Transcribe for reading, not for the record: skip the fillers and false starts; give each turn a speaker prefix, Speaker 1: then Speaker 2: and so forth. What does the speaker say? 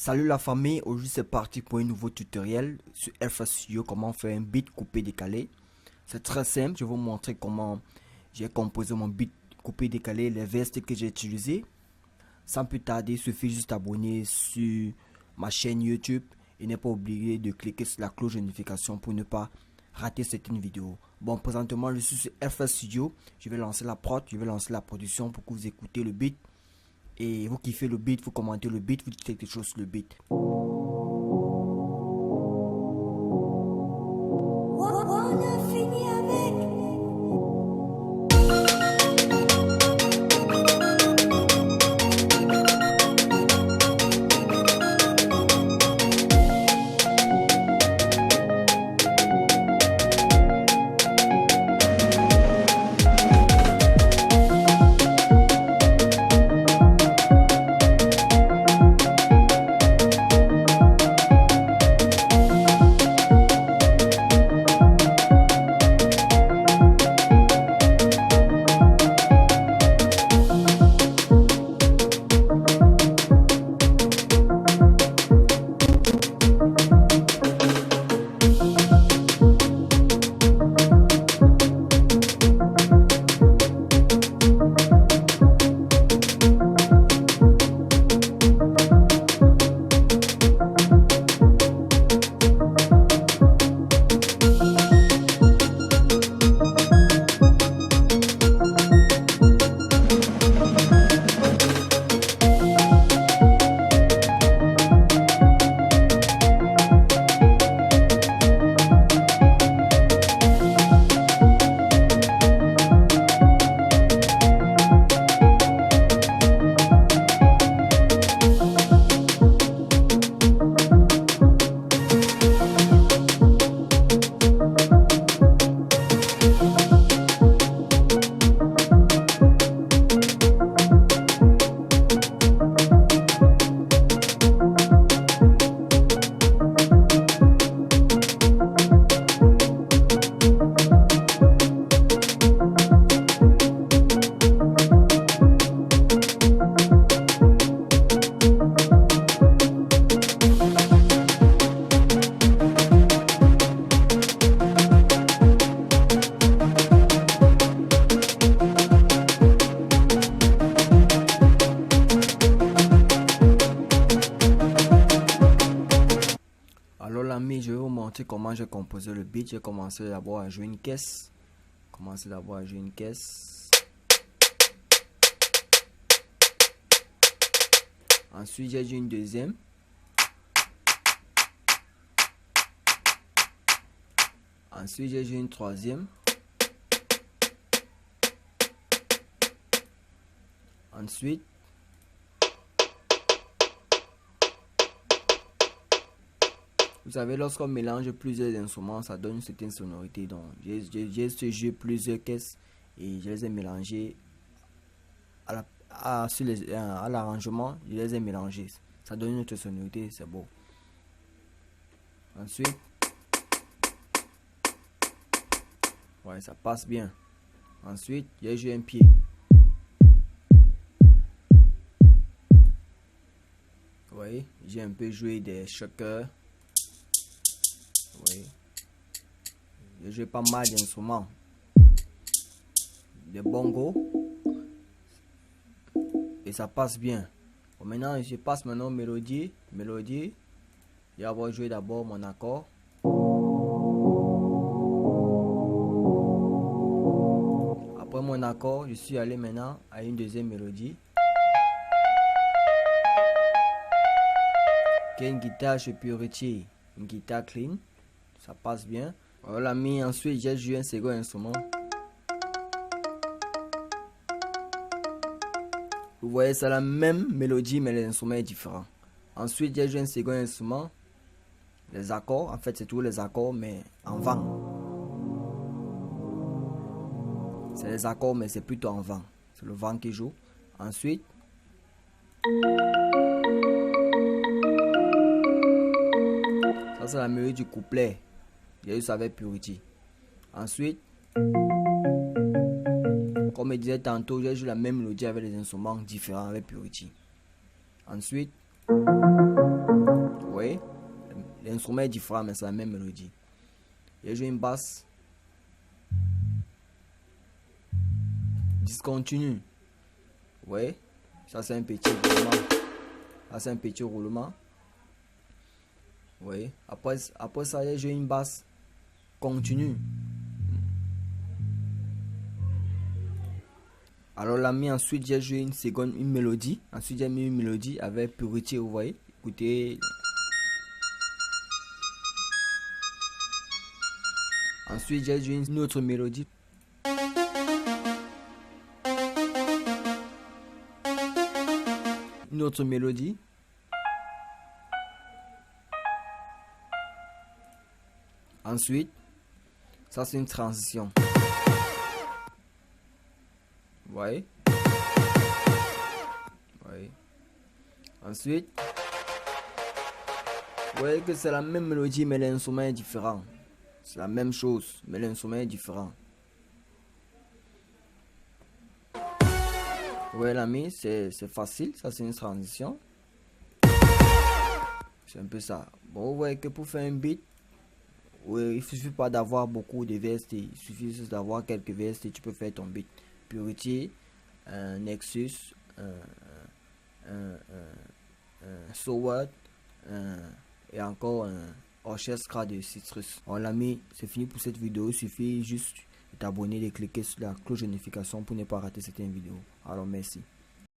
Speaker 1: Salut la famille, aujourd'hui c'est parti pour un nouveau tutoriel sur FL Studio, comment faire un beat coupé décalé. C'est très simple, je vais vous montrer comment j'ai composé mon beat coupé décalé, les vestes que j'ai utilisés. Sans plus tarder, il suffit juste d'abonner sur ma chaîne YouTube et n'est pas oublié de cliquer sur la cloche de notification pour ne pas rater certaines vidéos. Bon, présentement je suis sur FL Studio, je vais lancer la prod, je vais lancer la production pour que vous écoutez le beat. Et vous kiffez le beat, vous commentez le beat, vous dites quelque chose sur le beat. Alors l'ami, je vais vous montrer comment j'ai composé le beat. J'ai commencé d'abord à jouer une caisse. Ensuite j'ai joué une deuxième. Ensuite j'ai joué une troisième. Ensuite vous savez, lorsqu'on mélange plusieurs instruments, ça donne une certaine sonorité. Donc, j'ai joué plusieurs caisses et je les ai mélangées à l'arrangement. Je les ai mélangées. Ça donne une autre sonorité, c'est beau. Ensuite, ouais, ça passe bien. Ensuite, j'ai joué un pied. Vous voyez, j'ai un peu joué des shakers. Oui. J'ai joué pas mal d'instruments. Des bongos. Et ça passe bien. Bon, maintenant, je passe maintenant aux mélodies. Je vais avoir joué d'abord mon accord. Après mon accord, je suis allé maintenant à une deuxième mélodie. Qui est une guitare chez Purity. Une guitare clean. Ça passe bien. Voilà, mais ensuite j'ai joué un second instrument. Vous voyez, c'est la même mélodie, mais l'instrument est différent. Ensuite, j'ai joué un second instrument. Les accords, en fait, c'est tous les accords, mais en vent. C'est les accords, mais c'est plutôt en vent. C'est le vent qui joue. Ensuite, ça c'est la mélodie du couplet. J'ai eu ça avec Purity. Ensuite, comme je disais tantôt, j'ai joué la même mélodie avec des instruments différents avec Purity. Ensuite, voyez, l'instrument est différent, mais c'est la même mélodie. J'ai joué une basse. Discontinue. Vous voyez, ça c'est un petit roulement. Ça c'est un petit roulement. Vous voyez, après ça, j'ai joué une basse continue. Alors là, ensuite j'ai joué une mélodie. Ensuite j'ai mis une mélodie avec Purity, vous voyez. Écoutez. Ensuite j'ai joué une autre mélodie. Une autre mélodie. Ensuite, ça c'est une transition. Vous voyez? Oui. Ensuite, vous voyez que c'est la même mélodie, mais l'instrument est différent. C'est la même chose, mais l'instrument est différent. Vous voyez l'ami, c'est facile, ça c'est une transition. C'est un peu ça. Bon, vous voyez que pour faire un beat, oui, il suffit pas d'avoir beaucoup de VST, il suffit juste d'avoir quelques VST, tu peux faire ton beat. Purity, Nexus, Sowat, et encore un orchestre de Citrus. Alors l'ami, c'est fini pour cette vidéo. Il suffit juste de t'abonner, de cliquer sur la cloche de notification pour ne pas rater cette vidéo. Alors merci.